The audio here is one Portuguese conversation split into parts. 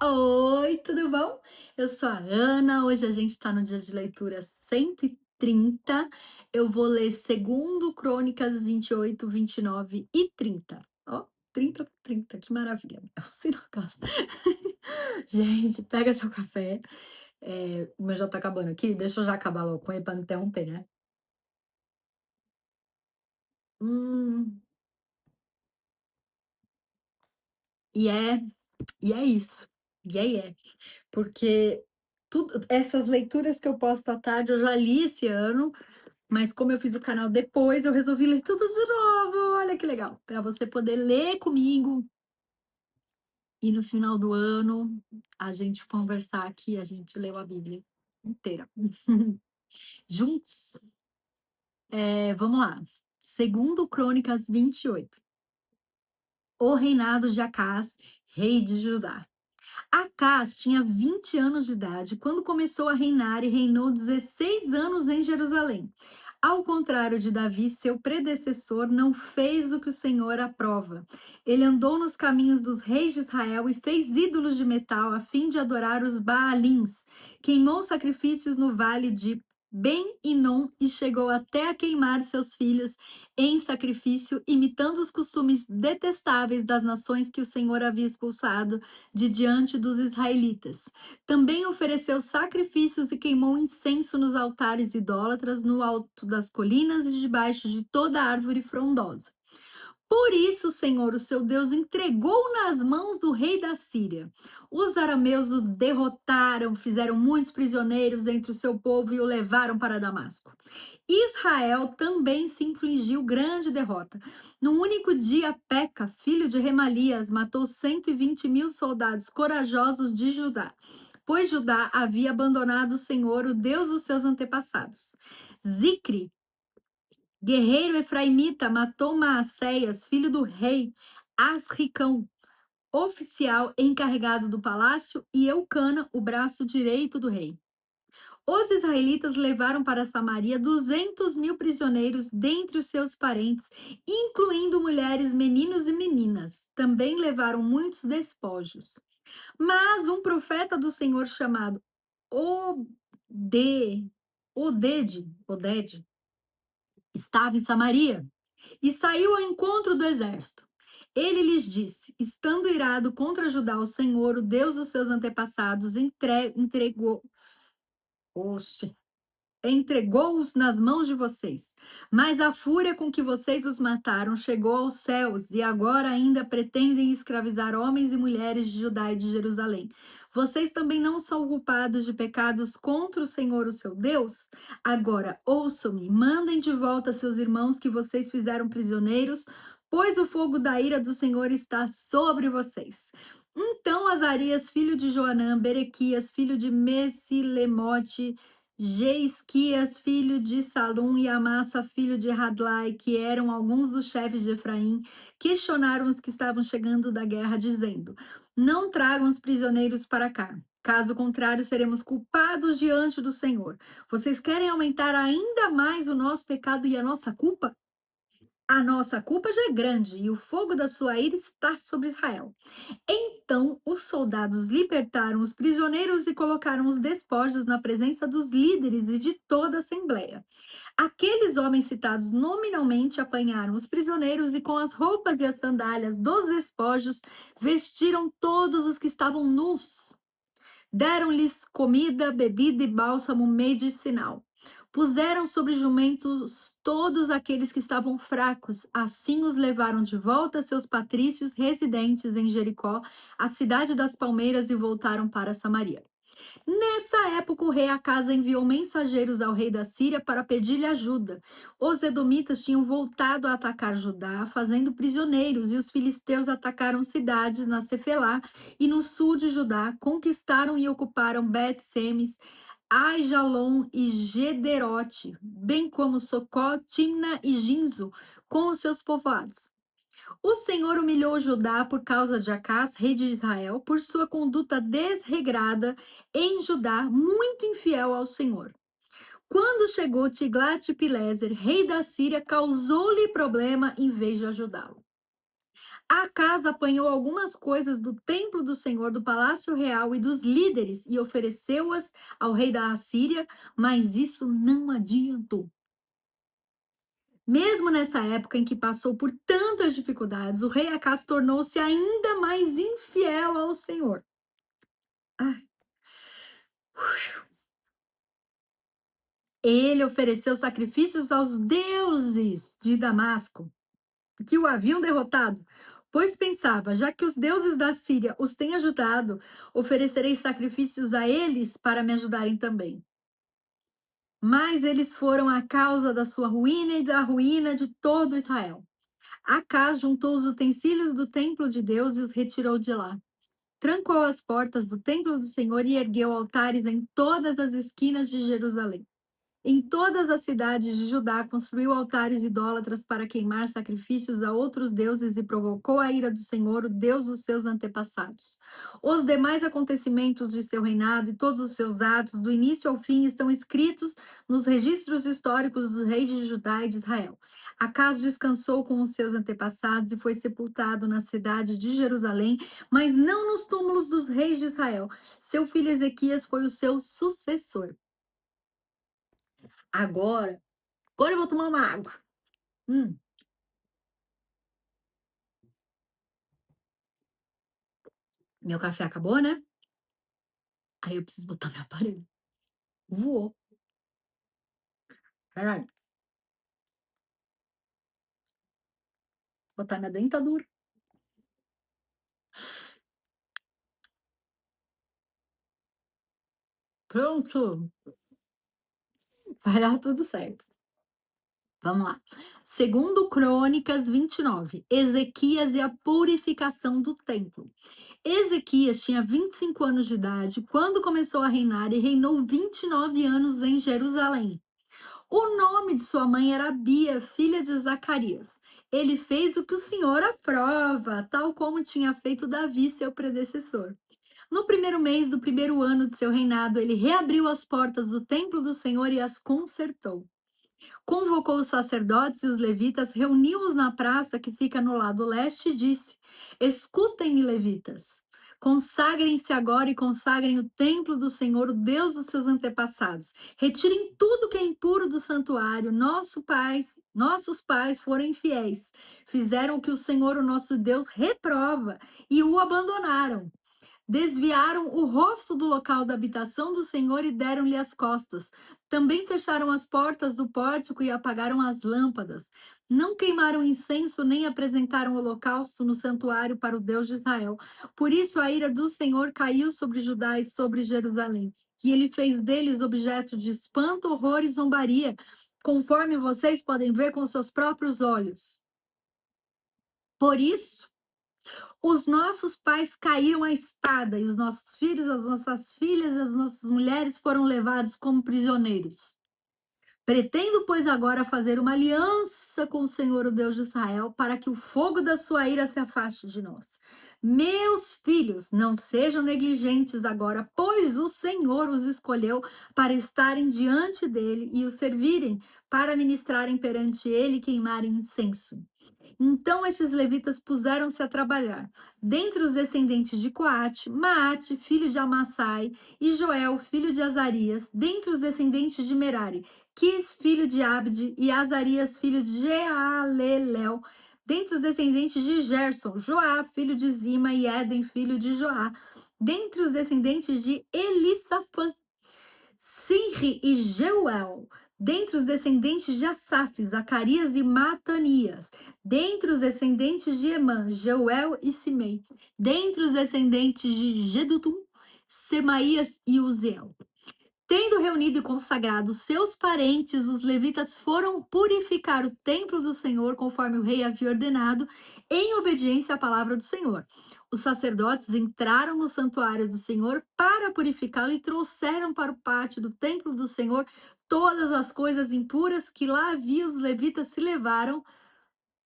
Oi, tudo bom? Eu sou a Ana. Hoje a gente está no dia de leitura 130. Eu vou ler segundo Crônicas 28, 29 e 30. Ó, 30 por 30, que maravilha. É um sinocast. Gente, pega seu café. O meu já tá acabando aqui. Deixa eu já acabar logo com ele para não interromper, né? Hum, e é, e é isso. É. Porque essas leituras que eu posto à tarde eu já li esse ano. Mas como eu fiz o canal depois, eu resolvi ler tudo de novo. Olha que legal, para você poder ler comigo e no final do ano a gente conversar aqui, a gente leu a Bíblia inteira juntos. Vamos lá. Segundo Crônicas 28. O reinado de Acás, rei de Judá. Acás tinha 20 anos de idade quando começou a reinar e reinou 16 anos em Jerusalém. Ao contrário de Davi, seu predecessor não fez o que o Senhor aprova. Ele andou nos caminhos dos reis de Israel e fez ídolos de metal a fim de adorar os Baalins. Queimou sacrifícios no vale de Ben-Hinom e chegou até a queimar seus filhos em sacrifício, imitando os costumes detestáveis das nações que o Senhor havia expulsado de diante dos israelitas. Também ofereceu sacrifícios e queimou incenso nos altares idólatras no alto das colinas e debaixo de toda árvore frondosa. Por isso, o Senhor, o seu Deus, entregou nas mãos do rei da Síria. Os arameus o derrotaram, fizeram muitos prisioneiros entre o seu povo e o levaram para Damasco. Israel também se infligiu grande derrota. Num único dia, Peca, filho de Remalias, matou 120.000 soldados corajosos de Judá, pois Judá havia abandonado o Senhor, o Deus dos seus antepassados. Zicre, guerreiro efraimita, matou Maacéias, filho do rei Asricão, oficial encarregado do palácio, e Eucana, o braço direito do rei. Os israelitas levaram para Samaria 200.000 prisioneiros dentre os seus parentes, incluindo mulheres, meninos e meninas. Também levaram muitos despojos. Mas um profeta do Senhor chamado Ode, Oded estava em Samaria e saiu ao encontro do exército. Ele lhes disse: estando irado contra Judá, o Senhor, o Deus dos seus antepassados, entregou. Oxe, entregou-os nas mãos de vocês. Mas a fúria com que vocês os mataram chegou aos céus, e agora ainda pretendem escravizar homens e mulheres de Judá e de Jerusalém. Vocês também não são culpados de pecados contra o Senhor, o seu Deus? Agora, ouçam-me, mandem de volta seus irmãos que vocês fizeram prisioneiros, pois o fogo da ira do Senhor está sobre vocês. Então Azarias, filho de Joanã, Berequias, filho de Messilemote, Jeisquias, filho de Salum, e Amassa, filho de Hadlai, que eram alguns dos chefes de Efraim, questionaram os que estavam chegando da guerra, dizendo: não tragam os prisioneiros para cá. Caso contrário, seremos culpados diante do Senhor. Vocês querem aumentar ainda mais o nosso pecado e a nossa culpa? A nossa culpa já é grande e o fogo da sua ira está sobre Israel. Então os soldados libertaram os prisioneiros e colocaram os despojos na presença dos líderes e de toda a assembleia. Aqueles homens citados nominalmente apanharam os prisioneiros e com as roupas e as sandálias dos despojos vestiram todos os que estavam nus. Deram-lhes comida, bebida e bálsamo medicinal. Puseram sobre jumentos todos aqueles que estavam fracos. Assim os levaram de volta a seus patrícios residentes em Jericó, a cidade das palmeiras, e voltaram para Samaria. Nessa época, o rei Acasa enviou mensageiros ao rei da Síria para pedir-lhe ajuda. Os edomitas tinham voltado a atacar Judá, fazendo prisioneiros, e os filisteus atacaram cidades na Cefelá e no sul de Judá, conquistaram e ocuparam Bet-Semes, Aijalon e Gederote, bem como Socó, Timna e Ginzo, com os seus povoados. O Senhor humilhou Judá por causa de Acás, rei de Israel, por sua conduta desregrada em Judá, muito infiel ao Senhor. Quando chegou Tiglat-Pileser, rei da Síria, causou-lhe problema em vez de ajudá-lo. Acas apanhou algumas coisas do templo do Senhor, do palácio real e dos líderes e ofereceu-as ao rei da Assíria, mas isso não adiantou. Mesmo nessa época em que passou por tantas dificuldades, o rei Acas tornou-se ainda mais infiel ao Senhor. Ah, ele ofereceu sacrifícios aos deuses de Damasco, que o haviam derrotado, pois pensava, já que os deuses da Síria os têm ajudado, oferecerei sacrifícios a eles para me ajudarem também. Mas eles foram a causa da sua ruína e da ruína de todo Israel. Acás juntou os utensílios do templo de Deus e os retirou de lá. Trancou as portas do templo do Senhor e ergueu altares em todas as esquinas de Jerusalém. Em todas as cidades de Judá construiu altares idólatras para queimar sacrifícios a outros deuses e provocou a ira do Senhor, o Deus dos seus antepassados. Os demais acontecimentos de seu reinado e todos os seus atos, do início ao fim, estão escritos nos registros históricos dos reis de Judá e de Israel. Acas descansou com os seus antepassados e foi sepultado na cidade de Jerusalém, mas não nos túmulos dos reis de Israel. Seu filho Ezequias foi o seu sucessor. Agora, agora eu vou tomar uma água. Hum, meu café acabou, né? Aí eu preciso botar meu aparelho. Voou. Peraí, botar minha dentadura. Pronto. Vai dar tudo certo. Vamos lá. Segundo Crônicas 29, Ezequias e a purificação do templo. Ezequias tinha 25 anos de idade quando começou a reinar e reinou 29 anos em Jerusalém. O nome de sua mãe era Bia, filha de Zacarias. Ele fez o que o Senhor aprova, tal como tinha feito Davi, seu predecessor. No primeiro mês do primeiro ano de seu reinado, ele reabriu as portas do templo do Senhor e as consertou. Convocou os sacerdotes e os levitas, reuniu-os na praça que fica no lado leste e disse: Escutem-me, levitas. Consagrem-se agora e consagrem o templo do Senhor, o Deus dos seus antepassados. Retirem tudo que é impuro do santuário. Nossos pais foram infiéis. Fizeram o que o Senhor, o nosso Deus, reprova e o abandonaram. Desviaram o rosto do local da habitação do Senhor e deram-lhe as costas. Também fecharam as portas do pórtico e apagaram as lâmpadas. Não queimaram incenso nem apresentaram holocausto no santuário para o Deus de Israel. Por isso a ira do Senhor caiu sobre Judá e sobre Jerusalém. E ele fez deles objeto de espanto, horror e zombaria, conforme vocês podem ver com seus próprios olhos. Por isso, os nossos pais caíram à espada, e os nossos filhos, as nossas filhas e as nossas mulheres foram levados como prisioneiros. Pretendo, pois, agora fazer uma aliança com o Senhor, o Deus de Israel, para que o fogo da sua ira se afaste de nós. Meus filhos, não sejam negligentes agora, pois o Senhor os escolheu para estarem diante dele e o servirem, para ministrarem perante ele e queimarem incenso. Então estes levitas puseram-se a trabalhar. Dentre os descendentes de Coate, Maate, filho de Amassai, e Joel, filho de Azarias. Dentre os descendentes de Merari, Quis, filho de Abde, e Azarias, filho de Jealelel. Dentre os descendentes de Gerson, Joá, filho de Zima, e Éden, filho de Joá. Dentre os descendentes de Elisafã, Sinri e Jeuel. Dentre os descendentes de Asaf, Zacarias e Matanias. Dentre os descendentes de Emã, Jeuel e Simei. Dentre os descendentes de Gedutum, Semaías e Uziel. Tendo reunido e consagrado seus parentes, os levitas foram purificar o templo do Senhor, conforme o rei havia ordenado, em obediência à palavra do Senhor. Os sacerdotes entraram no santuário do Senhor para purificá-lo e trouxeram para o pátio do templo do Senhor todas as coisas impuras que lá havia. Os levitas se levaram,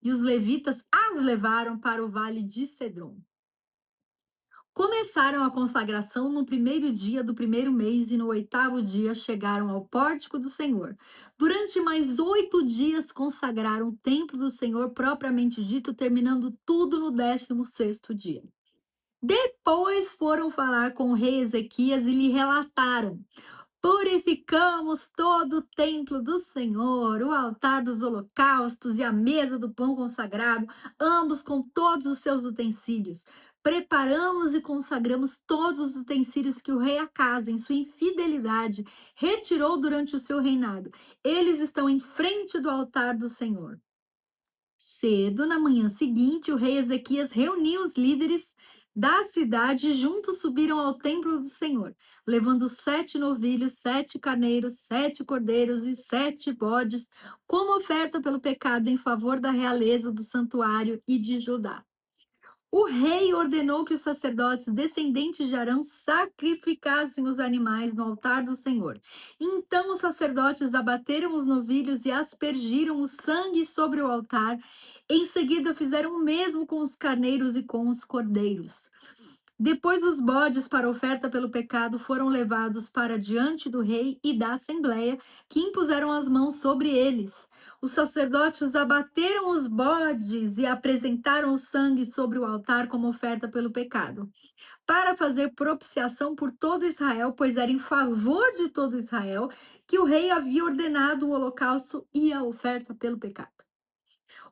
e os levitas as levaram para o vale de Cedron. Começaram a consagração no primeiro dia do primeiro mês e no oitavo dia chegaram ao pórtico do Senhor. Durante mais 8 dias consagraram o templo do Senhor propriamente dito, terminando tudo no 16º dia. Depois foram falar com o rei Ezequias e lhe relataram: purificamos todo o templo do Senhor, o altar dos holocaustos e a mesa do pão consagrado, ambos com todos os seus utensílios. Preparamos e consagramos todos os utensílios que o rei Acaz, em sua infidelidade, retirou durante o seu reinado. Eles estão em frente do altar do Senhor. Cedo, na manhã seguinte, o rei Ezequias reuniu os líderes da cidade e juntos subiram ao templo do Senhor, levando 7 novilhos, 7 carneiros, 7 cordeiros e 7 bodes, como oferta pelo pecado em favor da realeza do santuário e de Judá. O rei ordenou que os sacerdotes descendentes de Arão sacrificassem os animais no altar do Senhor. Então os sacerdotes abateram os novilhos e aspergiram o sangue sobre o altar. Em seguida fizeram o mesmo com os carneiros e com os cordeiros. Depois os bodes para oferta pelo pecado foram levados para diante do rei e da assembleia, que impuseram as mãos sobre eles. Os sacerdotes abateram os bodes e apresentaram o sangue sobre o altar como oferta pelo pecado, para fazer propiciação por todo Israel, pois era em favor de todo Israel que o rei havia ordenado o holocausto e a oferta pelo pecado.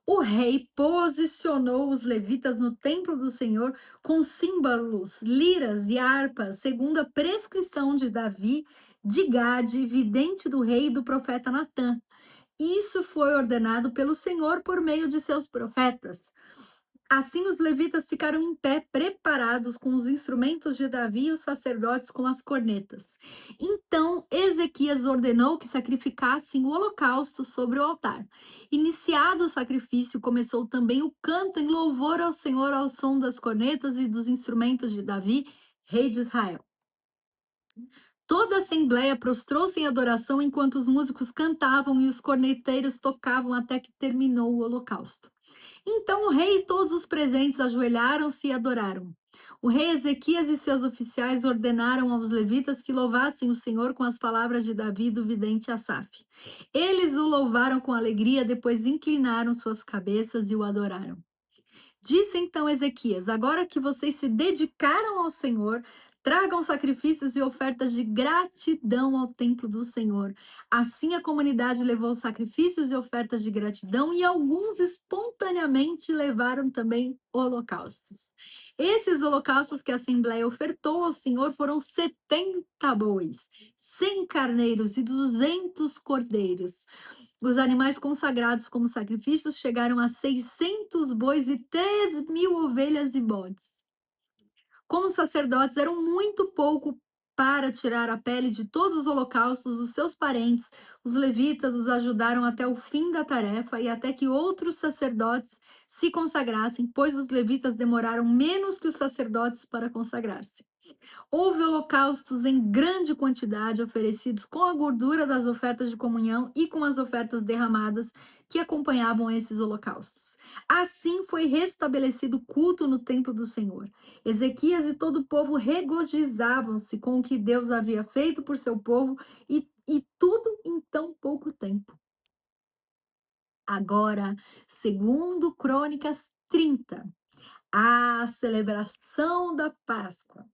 O rei posicionou os levitas no templo do Senhor com símbolos, liras e harpas, segundo a prescrição de Davi, de Gade, vidente do rei e do profeta Natã. Isso foi ordenado pelo Senhor por meio de seus profetas. Assim os levitas ficaram em pé, preparados com os instrumentos de Davi e os sacerdotes com as cornetas. Então Ezequias ordenou que sacrificassem o holocausto sobre o altar. Iniciado o sacrifício, começou também o canto em louvor ao Senhor ao som das cornetas e dos instrumentos de Davi, rei de Israel. Toda a assembleia prostrou-se em adoração enquanto os músicos cantavam e os corneteiros tocavam até que terminou o holocausto. Então o rei e todos os presentes ajoelharam-se e adoraram. O rei Ezequias e seus oficiais ordenaram aos levitas que louvassem o Senhor com as palavras de Davi do vidente Asaf. Eles o louvaram com alegria, depois inclinaram suas cabeças e o adoraram. Disse então Ezequias: agora que vocês se dedicaram ao Senhor, tragam sacrifícios e ofertas de gratidão ao templo do Senhor. Assim a comunidade levou sacrifícios e ofertas de gratidão, e alguns espontaneamente levaram também holocaustos. Esses holocaustos que a Assembleia ofertou ao Senhor foram 70 bois, 100 carneiros e 200 cordeiros. Os animais consagrados como sacrifícios chegaram a 600 bois e 3.000 ovelhas e bodes. Como os sacerdotes eram muito pouco para tirar a pele de todos os holocaustos dos seus parentes, os levitas os ajudaram até o fim da tarefa e até que outros sacerdotes se consagrassem, pois os levitas demoraram menos que os sacerdotes para consagrar-se. Houve holocaustos em grande quantidade oferecidos com a gordura das ofertas de comunhão e com as ofertas derramadas que acompanhavam esses holocaustos. Assim foi restabelecido o culto no templo do Senhor. Ezequias e todo o povo regozijavam-se com o que Deus havia feito por seu povo e tudo em tão pouco tempo. Agora, segundo Crônicas 30, a celebração da Páscoa.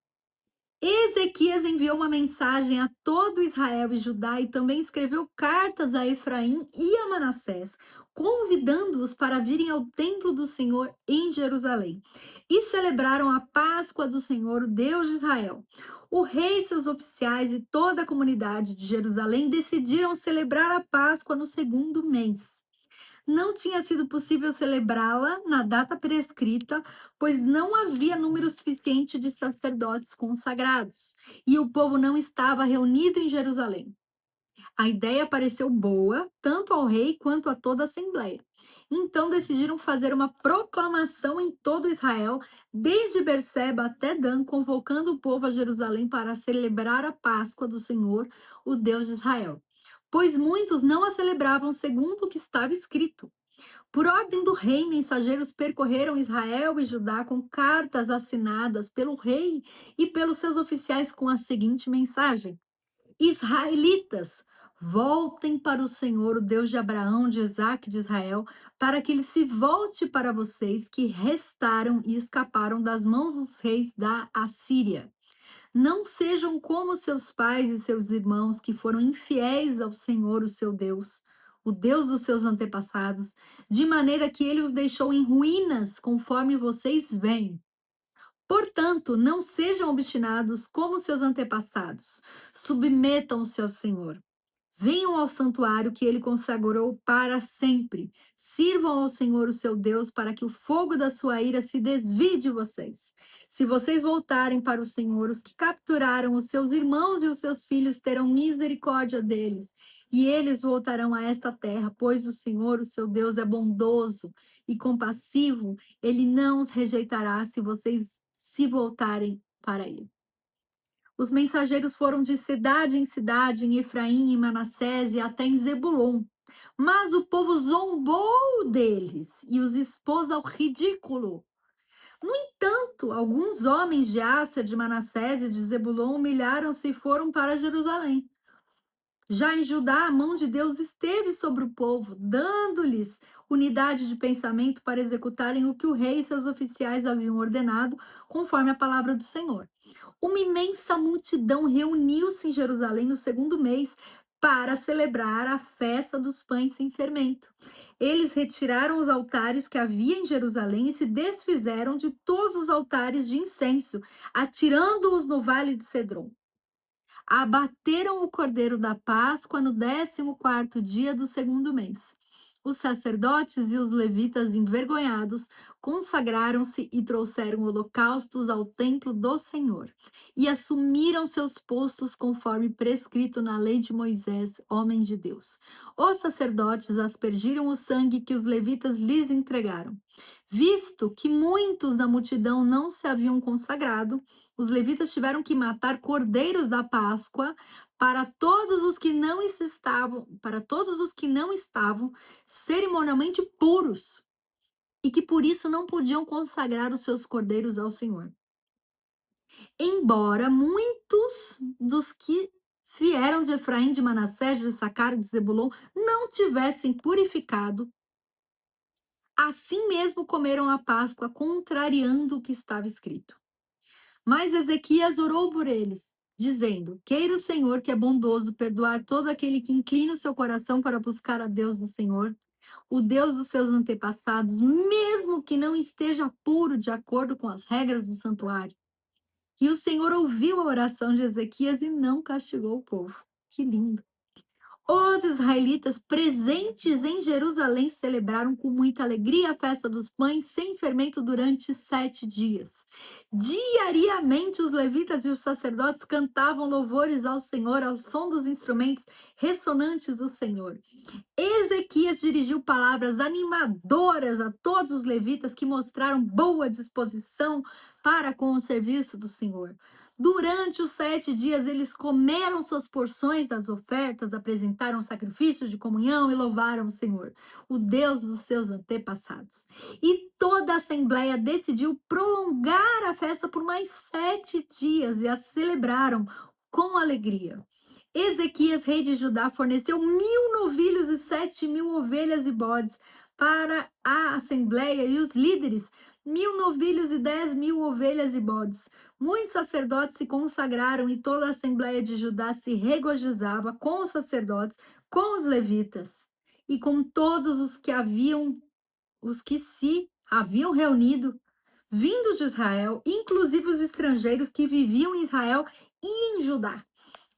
Ezequias enviou uma mensagem a todo Israel e Judá e também escreveu cartas a Efraim e a Manassés, convidando-os para virem ao templo do Senhor em Jerusalém. E celebraram a Páscoa do Senhor, o Deus de Israel. O rei, seus oficiais e toda a comunidade de Jerusalém decidiram celebrar a Páscoa no segundo mês. Não tinha sido possível celebrá-la na data prescrita, pois não havia número suficiente de sacerdotes consagrados, e o povo não estava reunido em Jerusalém. A ideia pareceu boa, tanto ao rei quanto a toda a assembleia. Então decidiram fazer uma proclamação em todo Israel, desde Berseba até Dan, convocando o povo a Jerusalém para celebrar a Páscoa do Senhor, o Deus de Israel. Pois muitos não a celebravam segundo o que estava escrito. Por ordem do rei, mensageiros percorreram Israel e Judá com cartas assinadas pelo rei e pelos seus oficiais com a seguinte mensagem: Israelitas, voltem para o Senhor, o Deus de Abraão, de Isaque e de Israel, para que ele se volte para vocês que restaram e escaparam das mãos dos reis da Assíria. Não sejam como seus pais e seus irmãos que foram infiéis ao Senhor, o seu Deus, o Deus dos seus antepassados, de maneira que ele os deixou em ruínas, conforme vocês veem. Portanto, não sejam obstinados como seus antepassados. Submetam-se ao Senhor. Venham ao santuário que ele consagrou para sempre. Sirvam ao Senhor, o seu Deus, para que o fogo da sua ira se desvie de vocês. Se vocês voltarem para o Senhor, os que capturaram os seus irmãos e os seus filhos terão misericórdia deles, e eles voltarão a esta terra, pois o Senhor, o seu Deus, é bondoso e compassivo. Ele não os rejeitará se vocês se voltarem para ele. Os mensageiros foram de cidade em cidade, em Efraim, em Manassés e até em Zebulon. Mas o povo zombou deles e os expôs ao ridículo. No entanto, alguns homens de Ásia, de Manassés e de Zebulon humilharam-se e foram para Jerusalém. Já em Judá, a mão de Deus esteve sobre o povo, dando-lhes unidade de pensamento para executarem o que o rei e seus oficiais haviam ordenado, conforme a palavra do Senhor. Uma imensa multidão reuniu-se em Jerusalém no segundo mês para celebrar a festa dos pães sem fermento. Eles retiraram os altares que havia em Jerusalém e se desfizeram de todos os altares de incenso, atirando-os no vale de Cedron. Abateram o cordeiro da Páscoa no 14º dia do segundo mês. Os sacerdotes e os levitas, envergonhados, consagraram-se e trouxeram holocaustos ao templo do Senhor, e assumiram seus postos conforme prescrito na lei de Moisés, homem de Deus. Os sacerdotes aspergiram o sangue que os levitas lhes entregaram. Visto que muitos da multidão não se haviam consagrado, os levitas tiveram que matar cordeiros da Páscoa para todos os que não estavam cerimonialmente puros e que por isso não podiam consagrar os seus cordeiros ao Senhor. Embora muitos dos que vieram de Efraim, de Manassés, de Issacar e de Zebulon não tivessem purificado, assim mesmo comeram a Páscoa, contrariando o que estava escrito. Mas Ezequias orou por eles, dizendo: Queira o Senhor, que é bondoso, perdoar todo aquele que inclina o seu coração para buscar a Deus do Senhor, o Deus dos seus antepassados, mesmo que não esteja puro de acordo com as regras do santuário. E o Senhor ouviu a oração de Ezequias e não castigou o povo. Que lindo! Os israelitas presentes em Jerusalém celebraram com muita alegria a festa dos pães sem fermento durante 7 dias. Diariamente, os levitas e os sacerdotes cantavam louvores ao Senhor ao som dos instrumentos ressonantes do Senhor. Ezequias dirigiu palavras animadoras a todos os levitas que mostraram boa disposição para com o serviço do Senhor. Durante os 7 dias, eles comeram suas porções das ofertas, apresentaram sacrifícios de comunhão e louvaram o Senhor, o Deus dos seus antepassados. E toda a Assembleia decidiu prolongar a festa por mais 7 dias e a celebraram com alegria. Ezequias, rei de Judá, forneceu 1.000 novilhos e 7.000 ovelhas e bodes para a Assembleia e os líderes, 1.000 novilhos e 10.000 ovelhas e bodes. Muitos sacerdotes se consagraram e toda a Assembleia de Judá se regozijava com os sacerdotes, com os levitas e com todos os que se haviam reunido, vindos de Israel, inclusive os estrangeiros que viviam em Israel e em Judá.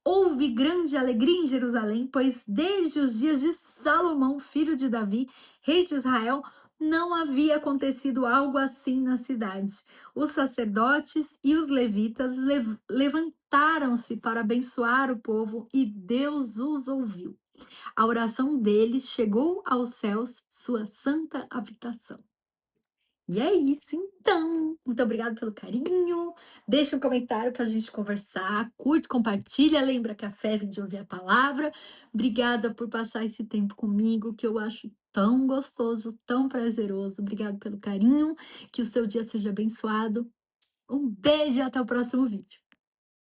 Houve grande alegria em Jerusalém, pois desde os dias de Salomão, filho de Davi, rei de Israel, não havia acontecido algo assim na cidade. Os sacerdotes e os levitas levantaram-se para abençoar o povo e Deus os ouviu. A oração deles chegou aos céus, sua santa habitação. E é isso então. Muito obrigada pelo carinho. Deixa um comentário para a gente conversar. Curte, compartilha. Lembra que a fé vem de ouvir a palavra. Obrigada por passar esse tempo comigo, que eu acho tão gostoso, tão prazeroso. Obrigada pelo carinho. Que o seu dia seja abençoado. Um beijo e até o próximo vídeo.